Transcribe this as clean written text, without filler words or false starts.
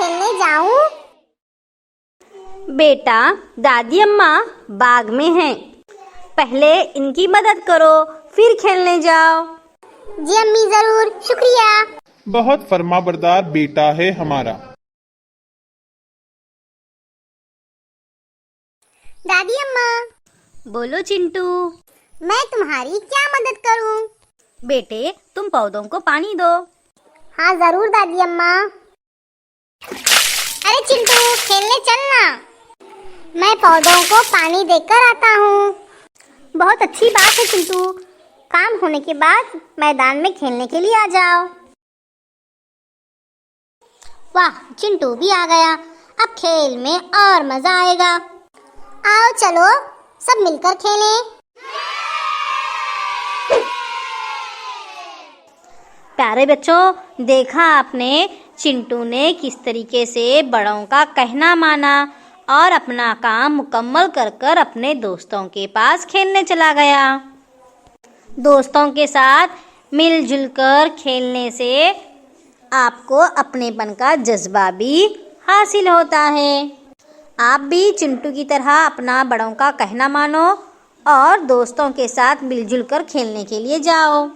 खेलने जाऊं? बेटा, दादी अम्मा बाग में हैं। पहले इनकी मदद करो, फिर खेलने जाओ। जी अम्मी, जरूर, शुक्रिया। बहुत फर्माबरदार बेटा है हमारा। दादी अम्मा, बोलो चिंटू। मैं तुम्हारी क्या मदद करूं? बेटे, तुम पौधों को पानी दो। हाँ जरूर दादी अम्मा। अरे चिंटू, खेलने चलना। मैं पौधों को पानी देकर आता हूँ। बहुत अच्छी बात है चिंटू, काम होने के बाद मैदान में खेलने के लिए आ जाओ। वाह, चिंटू भी आ गया। अब खेल में और मजा आएगा। आओ चलो, सब मिलकर खेलें। प्यारे बच्चों, देखा आपने चिंटू ने किस तरीके से बड़ों का कहना माना और अपना काम मुकम्मल कर कर अपने दोस्तों के पास खेलने चला गया। दोस्तों के साथ मिलजुल कर खेलने से आपको अपनेपन का जज्बा भी हासिल होता है। आप भी चिंटू की तरह अपना बड़ों का कहना मानो और दोस्तों के साथ मिलजुल कर खेलने के लिए जाओ।